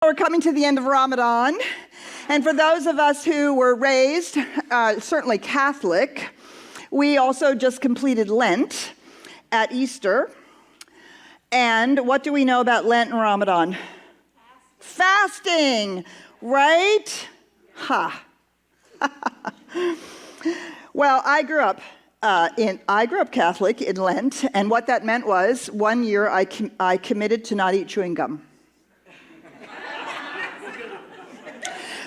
we're coming to the end of Ramadan. And for those of us who were raised, certainly Catholic, we also just completed Lent at Easter. And what do we know about Lent and Ramadan? Fasting, right? Ha. Well, I grew up Catholic in Lent, and what that meant was 1 year I committed to not eat chewing gum.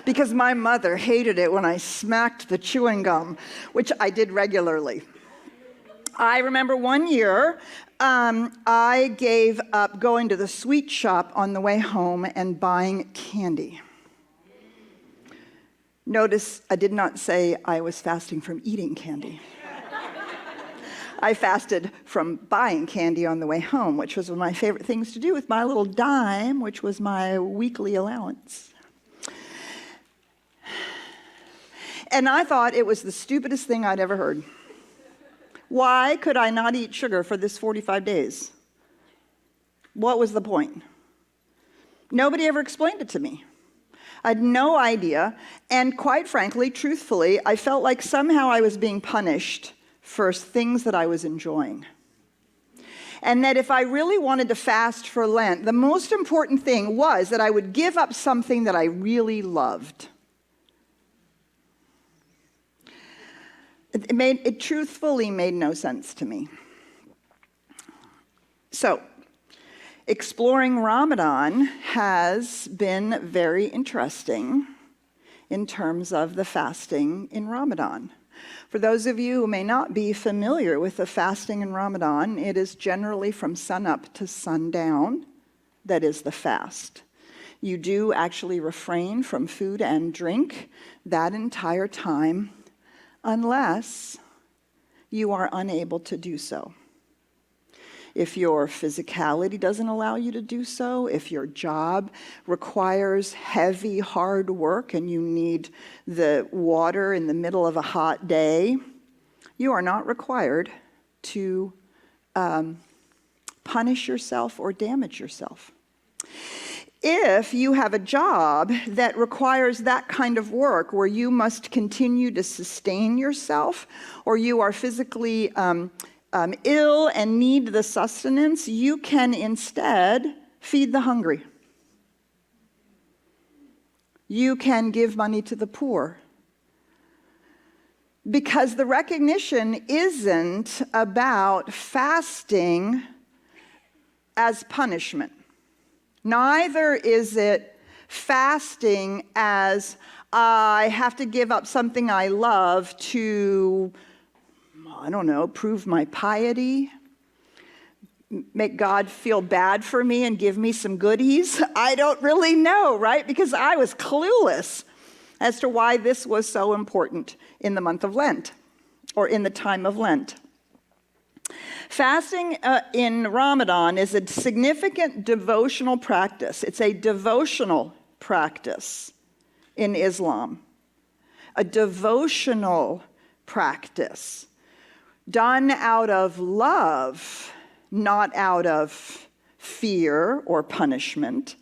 Because my mother hated it when I smacked the chewing gum, which I did regularly. I remember 1 year, I gave up going to the sweet shop on the way home and buying candy. Notice I did not say I was fasting from eating candy. I fasted from buying candy on the way home, which was one of my favorite things to do with my little dime, which was my weekly allowance. And I thought it was the stupidest thing I'd ever heard. Why could I not eat sugar for this 45 days? What was the point? Nobody ever explained it to me. I had no idea, and quite frankly, truthfully, I felt like somehow I was being punished for things that I was enjoying. And that if I really wanted to fast for Lent, the most important thing was that I would give up something that I really loved. It truthfully made no sense to me. So, exploring Ramadan has been very interesting in terms of the fasting in Ramadan. For those of you who may not be familiar with the fasting in Ramadan, it is generally from sunup to sundown that is the fast. You do actually refrain from food and drink that entire time, unless you are unable to do so. If your physicality doesn't allow you to do so, if your job requires heavy, hard work and you need the water in the middle of a hot day, you are not required to punish yourself or damage yourself. If you have a job that requires that kind of work where you must continue to sustain yourself, or you are physically ill and need the sustenance, you can instead feed the hungry. You can give money to the poor. Because the recognition isn't about fasting as punishment. Neither is it fasting as I have to give up something I love to, prove my piety, make God feel bad for me and give me some goodies. I don't really know, right? Because I was clueless as to why this was so important in the month of Lent, or in the time of Lent. Fasting in Ramadan is a significant devotional practice. It's a devotional practice in Islam. A devotional practice done out of love, not out of fear or punishment.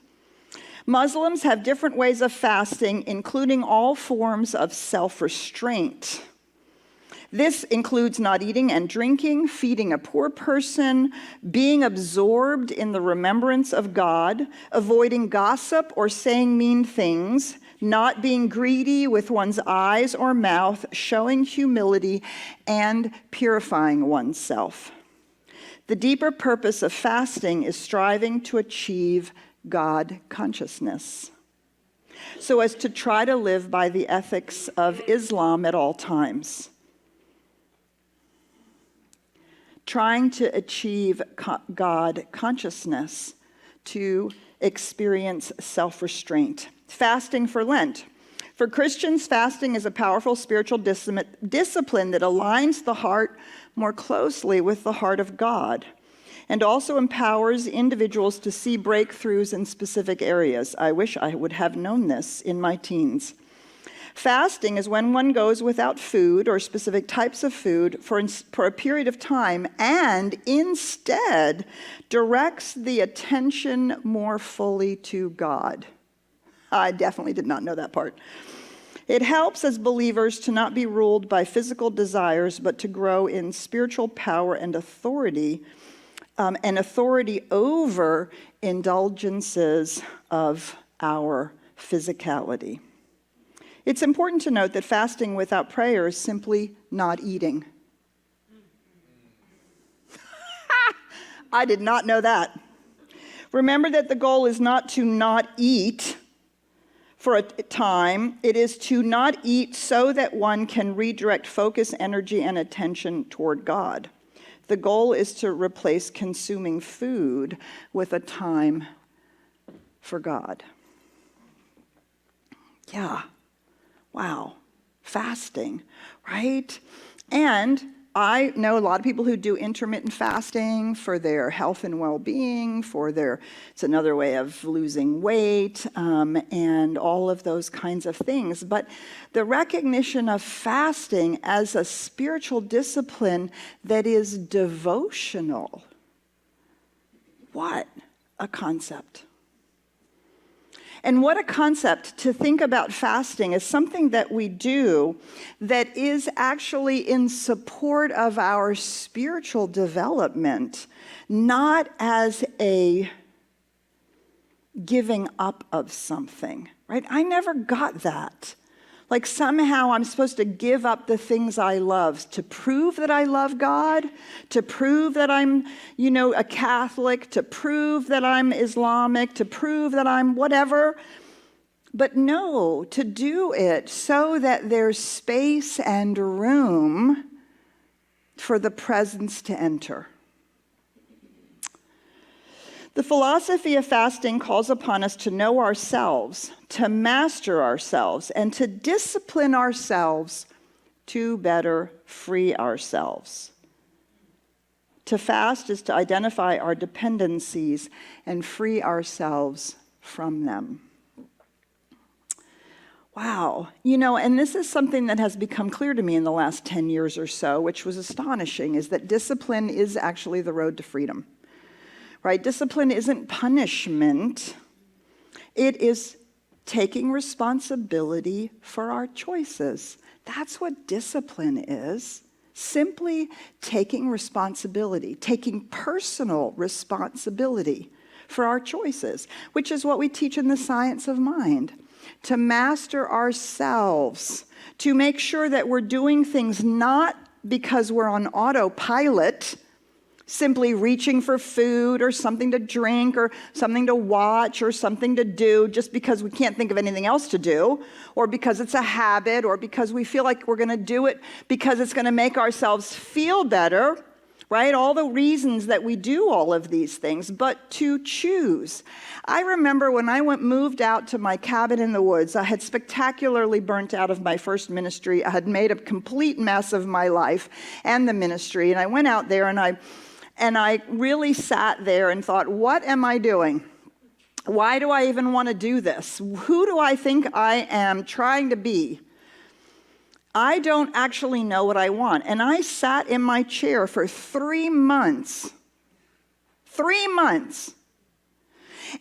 Muslims have different ways of fasting, including all forms of self-restraint. This includes not eating and drinking, feeding a poor person, being absorbed in the remembrance of God, avoiding gossip or saying mean things, not being greedy with one's eyes or mouth, showing humility, and purifying oneself. The deeper purpose of fasting is striving to achieve God consciousness, so as to try to live by the ethics of Islam at all times. Trying to achieve God consciousness, to experience self-restraint. Fasting for Lent. For Christians, fasting is a powerful spiritual discipline that aligns the heart more closely with the heart of God, and also empowers individuals to see breakthroughs in specific areas. I wish I would have known this in my teens. Fasting is when one goes without food or specific types of food for a period of time and instead directs the attention more fully to God. I definitely did not know that part. It helps as believers to not be ruled by physical desires, but to grow in spiritual power and authority over indulgences of our physicality. It's important to note that fasting without prayer is simply not eating. I did not know that. Remember that the goal is not to not eat for a time. It is to not eat so that one can redirect focus, energy, and attention toward God. The goal is to replace consuming food with a time for God. Yeah. Wow. Fasting, right? And I know a lot of people who do intermittent fasting for their health and well-being, it's another way of losing weight, and all of those kinds of things. But the recognition of fasting as a spiritual discipline that is devotional, what a concept. And what a concept to think about fasting as something that we do that is actually in support of our spiritual development, not as a giving up of something, right? I never got that. Like somehow I'm supposed to give up the things I love to prove that I love God, to prove that I'm, a Catholic, to prove that I'm Islamic, to prove that I'm whatever. But no, to do it so that there's space and room for the presence to enter. The philosophy of fasting calls upon us to know ourselves, to master ourselves, and to discipline ourselves to better free ourselves. To fast is to identify our dependencies and free ourselves from them. Wow. And this is something that has become clear to me in the last 10 years or so, which was astonishing, is that discipline is actually the road to freedom. Right? Discipline isn't punishment. It is taking responsibility for our choices. That's what discipline is. Simply taking responsibility, taking personal responsibility for our choices, which is what we teach in the science of mind. To master ourselves, to make sure that we're doing things not because we're on autopilot, simply reaching for food or something to drink or something to watch or something to do just because we can't think of anything else to do, or because it's a habit, or because we feel like we're going to do it because it's going to make ourselves feel better, right? All the reasons that we do all of these things, but to choose. I remember when I moved out to my cabin in the woods, I had spectacularly burnt out of my first ministry. I had made a complete mess of my life and the ministry, and I went out there and I really sat there and thought, what am I doing? Why do I even want to do this? Who do I think I am trying to be? I don't actually know what I want. And I sat in my chair for 3 months. 3 months.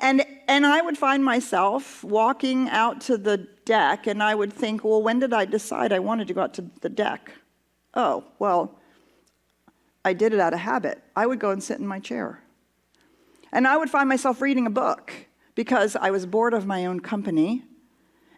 And I would find myself walking out to the deck, and I would think, well, when did I decide I wanted to go out to the deck? Oh, well, I did it out of habit. I would go and sit in my chair. And I would find myself reading a book because I was bored of my own company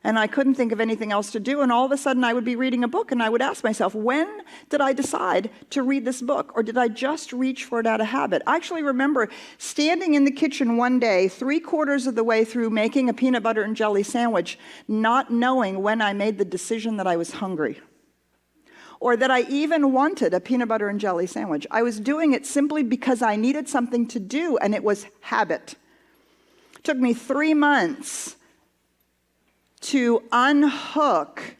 and I couldn't think of anything else to do. And all of a sudden I would be reading a book and I would ask myself, when did I decide to read this book? Or did I just reach for it out of habit? I actually remember standing in the kitchen one day, 3/4 of the way through making a peanut butter and jelly sandwich, not knowing when I made the decision that I was hungry, or that I even wanted a peanut butter and jelly sandwich. I was doing it simply because I needed something to do, and it was habit. It took me 3 months to unhook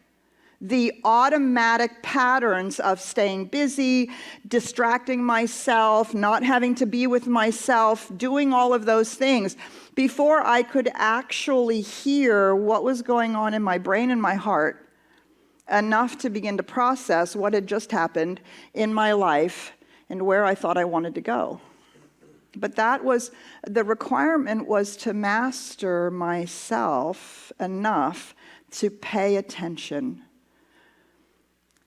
the automatic patterns of staying busy, distracting myself, not having to be with myself, doing all of those things, before I could actually hear what was going on in my brain and my heart, enough to begin to process what had just happened in my life and where I thought I wanted to go. But the requirement was to master myself enough to pay attention.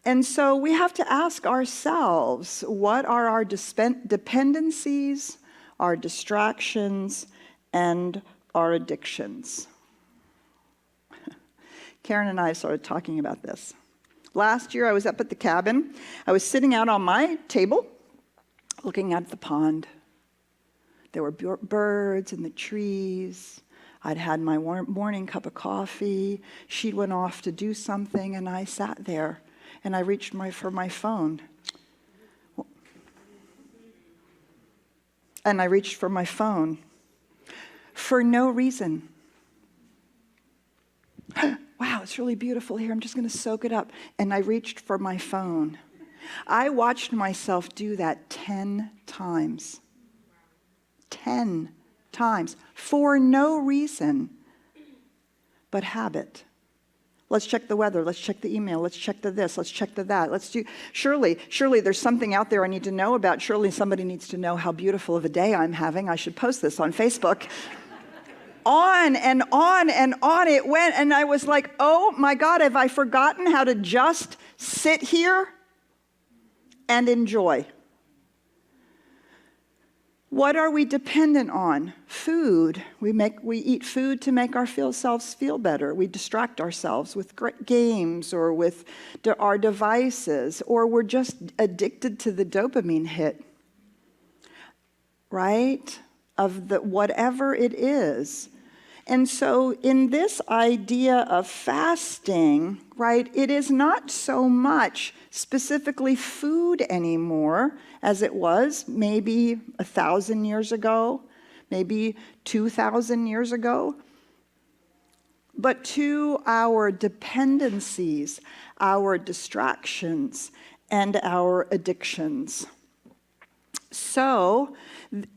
And so we have to ask ourselves, what are our dependencies, our distractions, and our addictions? Karen and I started talking about this. Last year I was up at the cabin. I was sitting out on my table looking at the pond. There were birds in the trees. I'd had my morning cup of coffee. She went off to do something, and I sat there, and I reached for my phone. And I reached for my phone for no reason. Wow, it's really beautiful here. I'm just going to soak it up. And I reached for my phone. I watched myself do that 10 times. 10 times. For no reason but habit. Let's check the weather. Let's check the email. Let's check the this. Let's check the that. Surely there's something out there I need to know about. Surely somebody needs to know how beautiful of a day I'm having. I should post this on Facebook. On and on and on it went. And I was like, oh my God, have I forgotten how to just sit here and enjoy? What are we dependent on? Food. We eat food to make ourselves feel better. We distract ourselves with games or with our devices, or we're just addicted to the dopamine hit, right? Of whatever it is. And so in this idea of fasting, right, it is not so much specifically food anymore as it was maybe 1,000 years ago, maybe 2,000 years ago, but to our dependencies, our distractions, and our addictions. So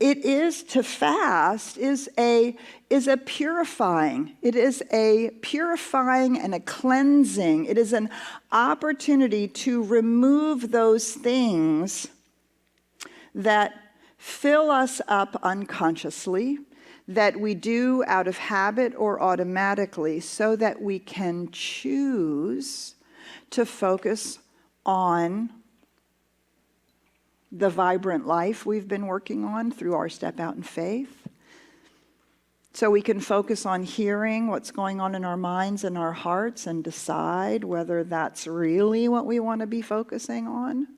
it is to fast is a purifying. It is a purifying and a cleansing. It is an opportunity to remove those things that fill us up unconsciously, that we do out of habit or automatically, so that we can choose to focus on the vibrant life we've been working on through our Step Out in Faith. So we can focus on hearing what's going on in our minds and our hearts and decide whether that's really what we want to be focusing on.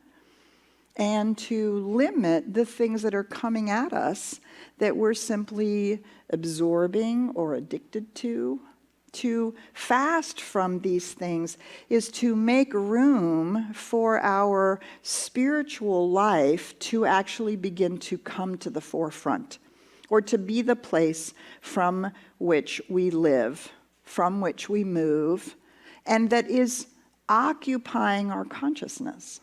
And to limit the things that are coming at us that we're simply absorbing or addicted to. To fast from these things is to make room for our spiritual life to actually begin to come to the forefront, or to be the place from which we live, from which we move, and that is occupying our consciousness.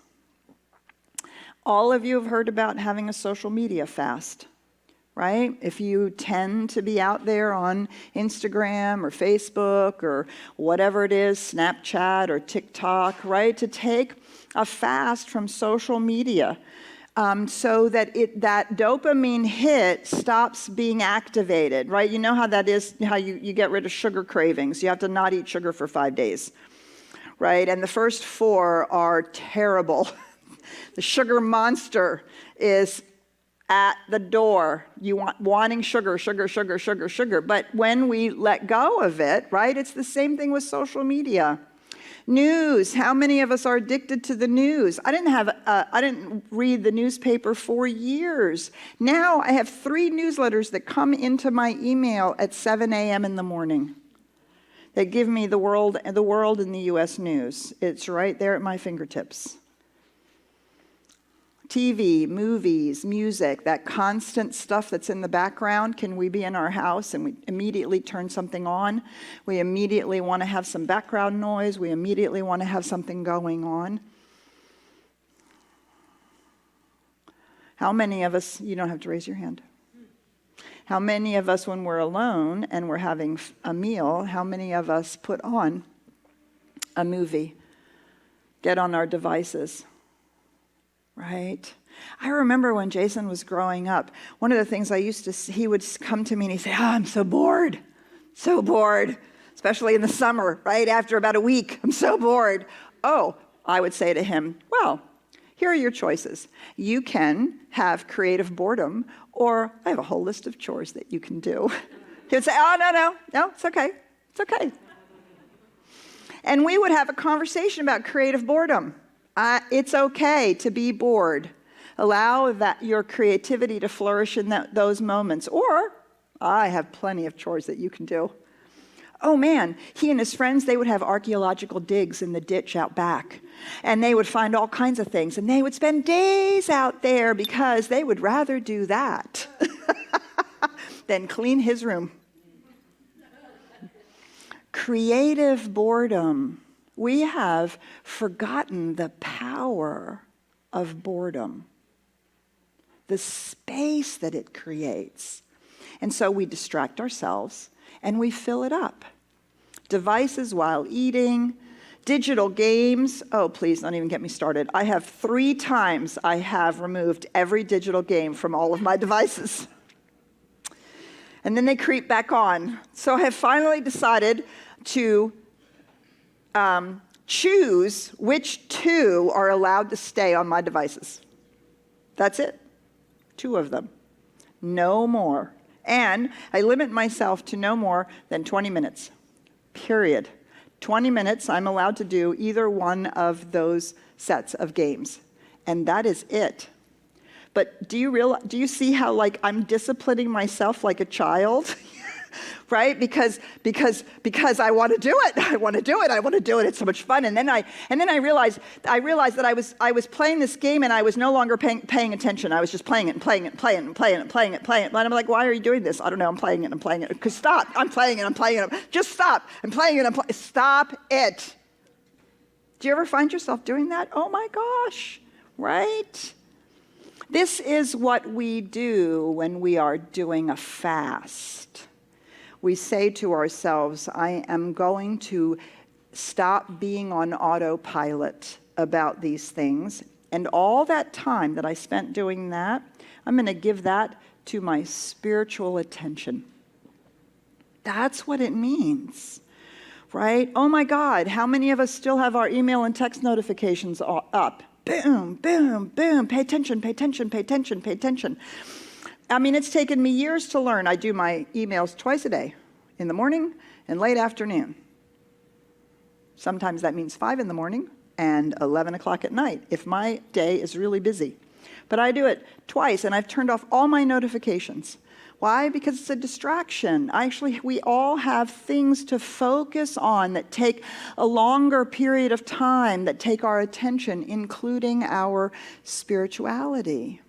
All of you have heard about having a social media fast. Right? If you tend to be out there on Instagram or Facebook or whatever it is, Snapchat or TikTok, right? To take a fast from social media so that that dopamine hit stops being activated, right? You know how that is, how you get rid of sugar cravings. You have to not eat sugar for 5 days, right? And the first 4 are terrible. The sugar monster is at the door, wanting sugar. But when we let go of it, right, it's the same thing with social media. News, how many of us are addicted to the news? I didn't read the newspaper for years. Now I have 3 newsletters that come into my email at 7 a.m. in the morning. They give me the world and the U.S. news. It's right there at my fingertips. TV, movies, music, that constant stuff that's in the background. Can we be in our house and we immediately turn something on? We immediately want to have some background noise. We immediately want to have something going on. How many of us, you don't have to raise your hand. How many of us, when we're alone and we're having a meal, how many of us put on a movie, get on our devices? Right? I remember when Jason was growing up, one of the things I used to see, he would come to me and he'd say, I'm so bored, especially in the summer, right? After about a week, I'm so bored. Oh, I would say to him, well, here are your choices. You can have creative boredom, or I have a whole list of chores that you can do. He would say, oh, no, it's okay. And we would have a conversation about creative boredom. It's okay to be bored. Allow your creativity to flourish in those moments. Or, I have plenty of chores that you can do. Oh man, he and his friends, they would have archaeological digs in the ditch out back. And they would find all kinds of things. And they would spend days out there because they would rather do that than clean his room. Creative boredom. We have forgotten the power of boredom, the space that it creates. And so we distract ourselves and we fill it up. Devices while eating, digital games. Oh, please don't even get me started. I have 3 times I have removed every digital game from all of my devices. And then they creep back on. So I have finally decided to choose which 2 are allowed to stay on my devices. That's it. 2 of them. No more. And I limit myself to no more than 20 minutes. Period. 20 minutes, I'm allowed to do either one of those sets of games. And that is it. But do you see how like I'm disciplining myself like a child? Right? Because I want to do it. I want to do it. It's so much fun. And then I realized that I was playing this game and I was no longer paying attention. I was just playing it. And I'm like, why are you doing this? I don't know. I'm playing it. Because stop. I'm playing it. Just stop. I'm playing it. Stop it. Do you ever find yourself doing that? Oh my gosh. Right? This is what we do when we are doing a fast. We say to ourselves, I am going to stop being on autopilot about these things. And all that time that I spent doing that, I'm going to give that to my spiritual attention. That's what it means, right? Oh my God, how many of us still have our email and text notifications up? Boom, boom, boom, pay attention. I mean, it's taken me years to learn. I do my emails twice a day, in the morning and late afternoon. Sometimes that means 5 in the morning and 11 o'clock at night, if my day is really busy. But I do it twice, and I've turned off all my notifications. Why? Because it's a distraction. We all have things to focus on that take a longer period of time, that take our attention, including our spirituality.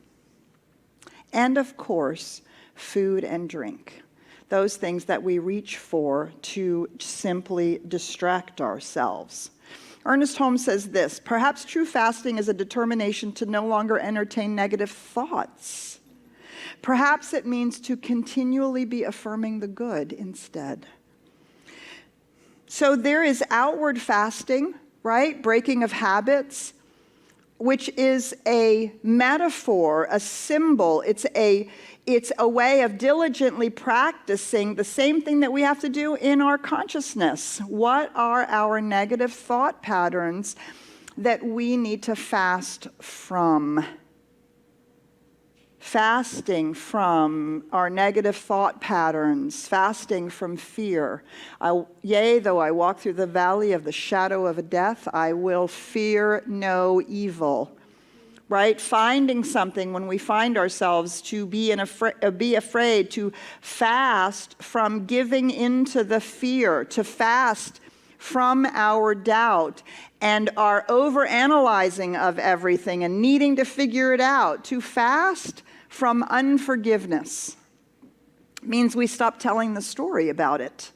And of course, food and drink. Those things that we reach for to simply distract ourselves. Ernest Holmes says this, perhaps true fasting is a determination to no longer entertain negative thoughts. Perhaps it means to continually be affirming the good instead. So there is outward fasting, right? Breaking of habits, which is a metaphor, a symbol. It's a way of diligently practicing the same thing that we have to do in our consciousness. What are our negative thought patterns that we need to fast from? Fasting from our negative thought patterns, fasting from fear. Yea, though I walk through the valley of the shadow of death, I will fear no evil. Right? Finding something when we find ourselves to be afraid, to fast from giving into the fear, to fast from our doubt and our overanalyzing of everything and needing to figure it out, to fast from unforgiveness. It means we stop telling the story about it.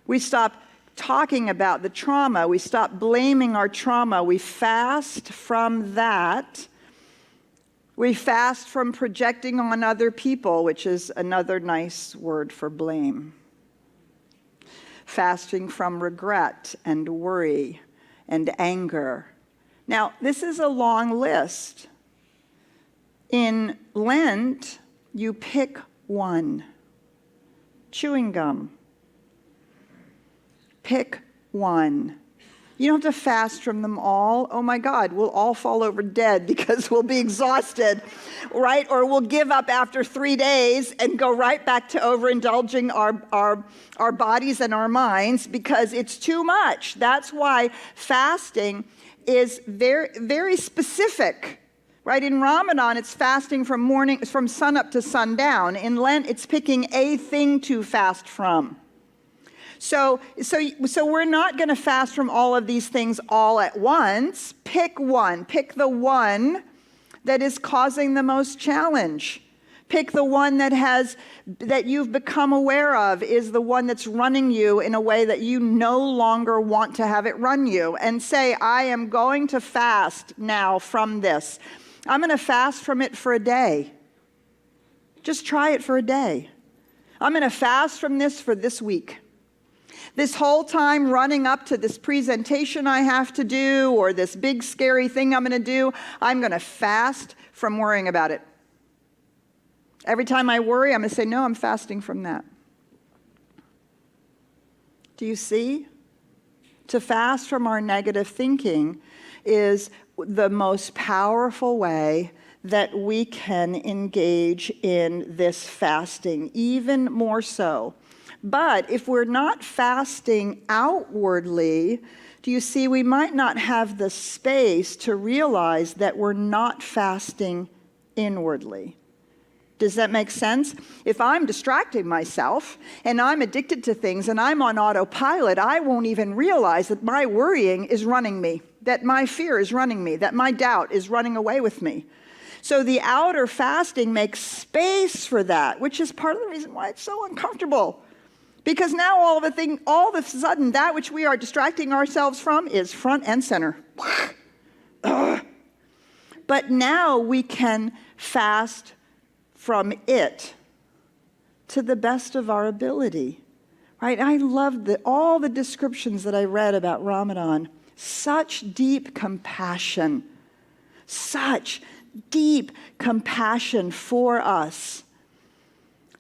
We stop talking about the trauma. We stop blaming our trauma. We fast from that. We fast from projecting on other people, which is another nice word for blame. Fasting from regret and worry and anger. Now, this is a long list. In Lent, you pick one. Chewing gum. Pick one. You don't have to fast from them all. Oh my God, we'll all fall over dead because we'll be exhausted, right? Or we'll give up after 3 days and go right back to overindulging our bodies and our minds because it's too much. That's why fasting is very, very specific, right? In Ramadan, it's fasting from sunup to sundown. In Lent, it's picking a thing to fast from. So we're not going to fast from all of these things all at once. Pick one. Pick the one that is causing the most challenge. Pick the one that you've become aware of is the one that's running you in a way that you no longer want to have it run you. And say, I am going to fast now from this. I'm going to fast from it for a day. Just try it for a day. I'm going to fast from this for this week. This whole time running up to this presentation I have to do or this big scary thing I'm going to do, I'm going to fast from worrying about it. Every time I worry, I'm going to say, no, I'm fasting from that. Do you see? To fast from our negative thinking is the most powerful way that we can engage in this fasting, even more so. But if we're not fasting outwardly, do you see, we might not have the space to realize that we're not fasting inwardly. Does that make sense? If I'm distracting myself and I'm addicted to things and I'm on autopilot, I won't even realize that my worrying is running me, that my fear is running me, that my doubt is running away with me. So the outer fasting makes space for that, which is part of the reason why it's so uncomfortable. Because now all of a sudden, that which we are distracting ourselves from is front and center. But now we can fast from it to the best of our ability. Right? I love all the descriptions that I read about Ramadan. Such deep compassion. Such deep compassion for us.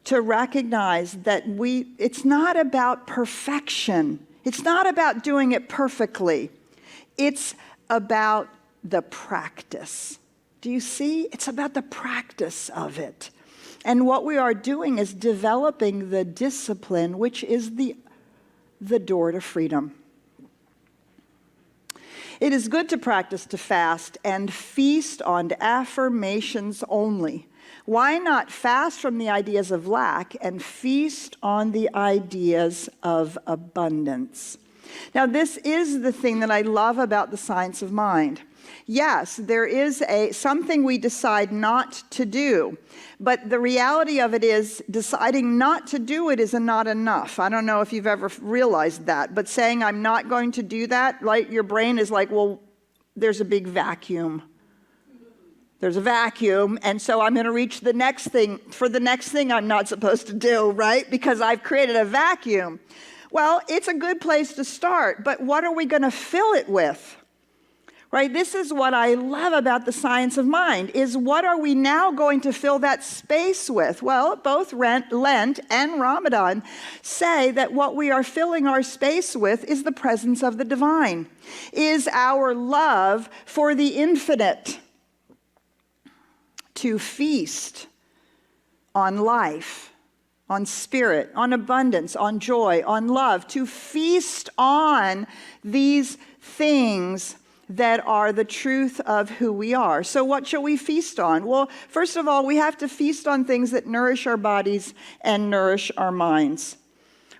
To recognize that it's not about perfection. It's not about doing it perfectly. It's about the practice. Do you see? It's about the practice of it. And what we are doing is developing the discipline, which is the door to freedom. It is good to practice to fast and feast on affirmations only. Why not fast from the ideas of lack and feast on the ideas of abundance? Now, this is the thing that I love about the science of mind. Yes, there is something we decide not to do, but the reality of it is deciding not to do it is not enough. I don't know if you've ever realized that, but saying I'm not going to do that, like your brain is like, well, there's a big vacuum. There's a vacuum, and so I'm going to reach the next thing I'm not supposed to do, right? Because I've created a vacuum. Well, it's a good place to start, but what are we going to fill it with? Right? This is what I love about the science of mind, is what are we now going to fill that space with? Well, both Lent and Ramadan say that what we are filling our space with is the presence of the divine, is our love for the infinite. To feast on life, on spirit, on abundance, on joy, on love, to feast on these things that are the truth of who we are. So what shall we feast on? Well, first of all, we have to feast on things that nourish our bodies and nourish our minds,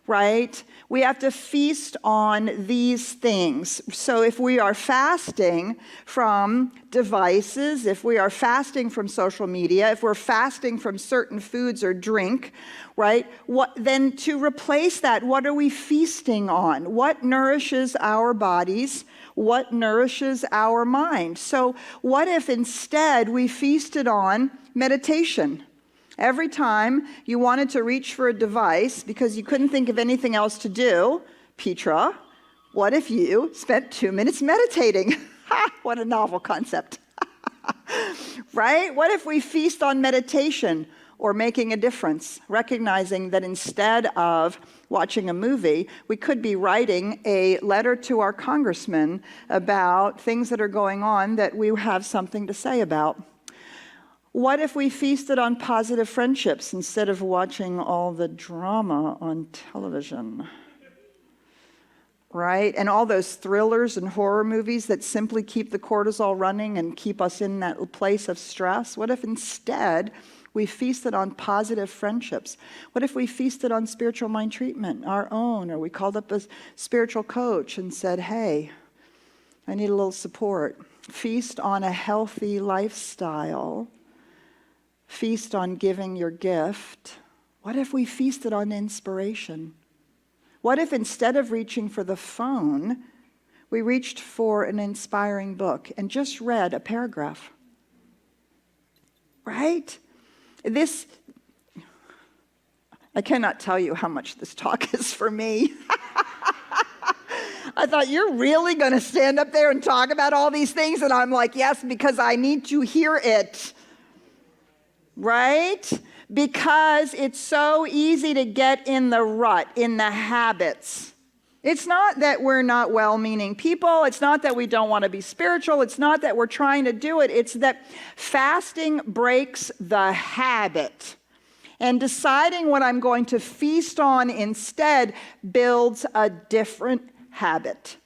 right? We have to feast on these things. So if we are fasting from devices, if we are fasting from social media, if we're fasting from certain foods or drink, right? Then to replace that, what are we feasting on? What nourishes our bodies? What nourishes our mind? So what if instead we feasted on meditation? Every time you wanted to reach for a device because you couldn't think of anything else to do, Petra, what if you spent 2 minutes meditating? Ha! What a novel concept. Right? What if we feast on meditation or making a difference, recognizing that instead of watching a movie, we could be writing a letter to our congressman about things that are going on that we have something to say about? What if we feasted on positive friendships instead of watching all the drama on television? Right? And all those thrillers and horror movies that simply keep the cortisol running and keep us in that place of stress. What if instead we feasted on positive friendships? What if we feasted on spiritual mind treatment, our own, or we called up a spiritual coach and said, hey, I need a little support. Feast on a healthy lifestyle. Feast on giving your gift. What if we feasted on inspiration? What if instead of reaching for the phone, we reached for an inspiring book and just read a paragraph? Right? I cannot tell you how much this talk is for me. I thought, you're really going to stand up there and talk about all these things? And I'm like, yes, because I need to hear it. Right? Because it's so easy to get in the rut, in the habits. It's not that we're not well-meaning people. It's not that we don't want to be spiritual. It's not that we're trying to do it. It's that fasting breaks the habit. And deciding what I'm going to feast on instead builds a different habit.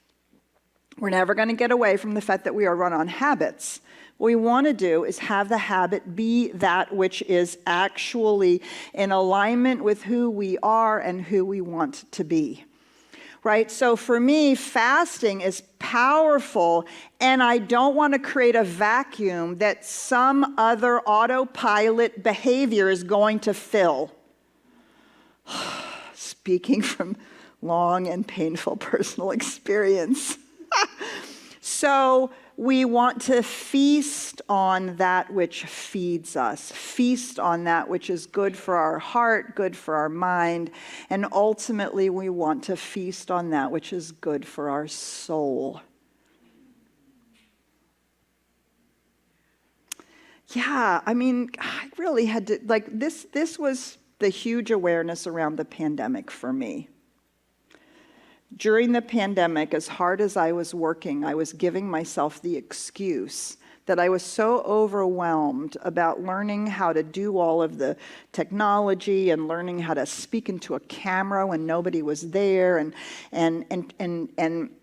We're never going to get away from the fact that we are run on habits. What we want to do is have the habit be that which is actually in alignment with who we are and who we want to be. Right? So for me, fasting is powerful, and I don't want to create a vacuum that some other autopilot behavior is going to fill. Speaking from long and painful personal experience. So we want to feast on that which feeds us, feast on that which is good for our heart, good for our mind, and ultimately we want to feast on that which is good for our soul. Yeah, I mean, I really had to, this was the huge awareness around the pandemic for me. During the pandemic, as hard as I was working, I was giving myself the excuse that I was so overwhelmed about learning how to do all of the technology and learning how to speak into a camera when nobody was there and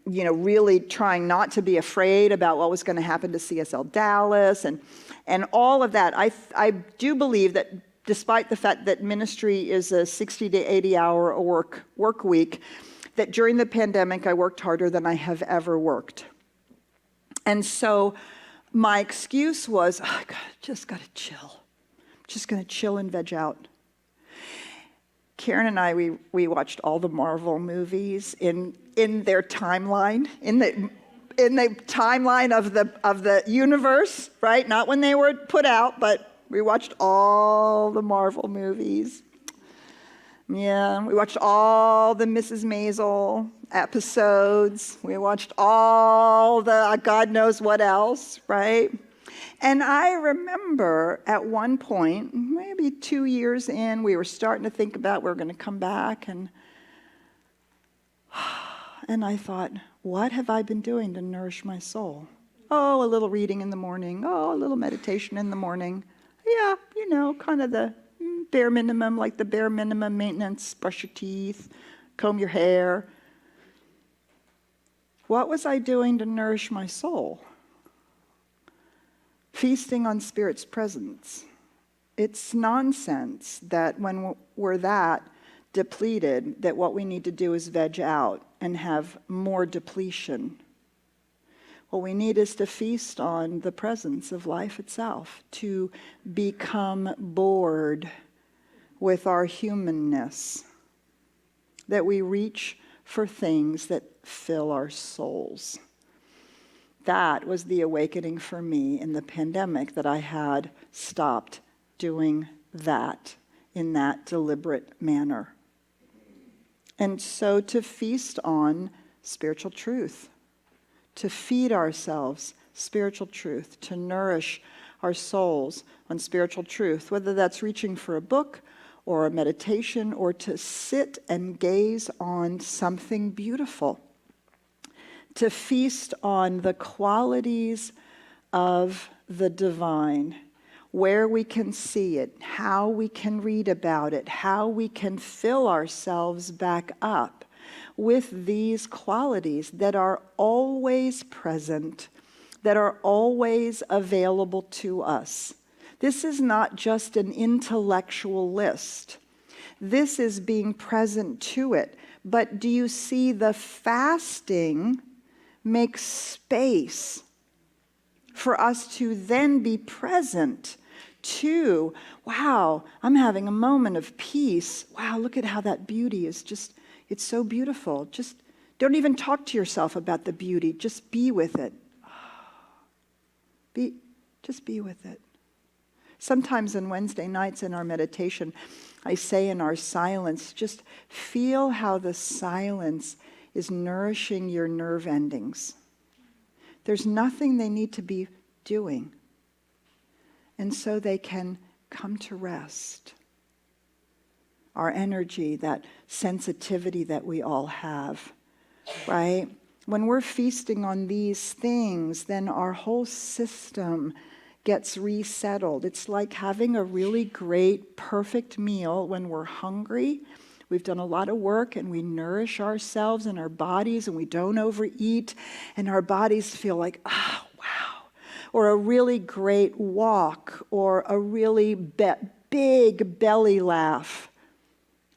really trying not to be afraid about what was going to happen to CSLDallas and all of that. I do believe that despite the fact that ministry is a 60 to 80 hour work week, that during the pandemic, I worked harder than I have ever worked. And so my excuse was, just got to chill. Just going to chill and veg out. Karen and I, we watched all the Marvel movies in their timeline, in the timeline of the universe, right? Not when they were put out, but we watched all the Marvel movies. Yeah, we watched all the Mrs. Maisel episodes. We watched all the God knows what else, right? And I remember at one point, maybe 2 years in, we were starting to think about we were going to come back. And I thought, what have I been doing to nourish my soul? Oh, a little reading in the morning. Oh, a little meditation in the morning. Yeah, kind of the bare minimum, like the bare minimum maintenance, brush your teeth, comb your hair. What was I doing to nourish my soul? Feasting on Spirit's presence. It's nonsense that when we're that depleted, that what we need to do is veg out and have more depletion. What we need is to feast on the presence of life itself, to become bored with our humanness, that we reach for things that fill our souls. That was the awakening for me in the pandemic, that I had stopped doing that in that deliberate manner. And so to feast on spiritual truth, to feed ourselves spiritual truth, to nourish our souls on spiritual truth, whether that's reaching for a book or a meditation or to sit and gaze on something beautiful, to feast on the qualities of the divine, where we can see it, how we can read about it, how we can fill ourselves back up with these qualities that are always present, that are always available to us. This is not just an intellectual list. This is being present to it. But do you see the fasting makes space for us to then be present to, wow, I'm having a moment of peace. Wow, look at how that beauty is just, it's so beautiful. Just don't even talk to yourself about the beauty. Just be with it. Just be with it. Sometimes on Wednesday nights in our meditation, I say in our silence, just feel how the silence is nourishing your nerve endings. There's nothing they need to be doing. And so they can come to rest. Our energy, that sensitivity that we all have, right? When we're feasting on these things, then our whole system gets resettled. It's like having a really great, perfect meal when we're hungry. We've done a lot of work and we nourish ourselves and our bodies and we don't overeat and our bodies feel like, oh, wow. Or a really great walk or a really big belly laugh.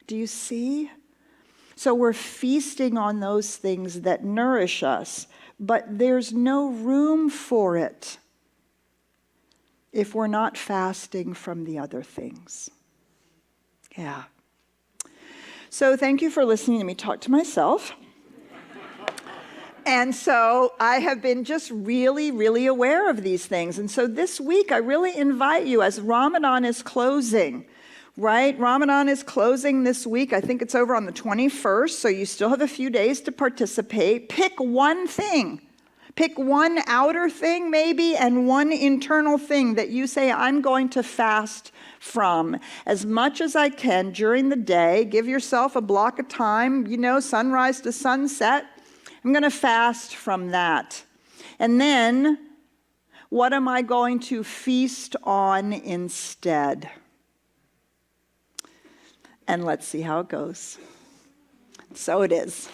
Do you see? So we're feasting on those things that nourish us, but there's no room for it if we're not fasting from the other things. Yeah. So thank you for listening to me talk to myself. And so I have been just really, really aware of these things. And so this week I really invite you, as Ramadan is closing, right? Ramadan is closing this week. I think it's over on the 21st, so you still have a few days to participate. Pick one thing. Pick one outer thing maybe and one internal thing that you say, I'm going to fast from as much as I can during the day. Give yourself a block of time, sunrise to sunset. I'm going to fast from that. And then, what am I going to feast on instead? And let's see how it goes. So it is.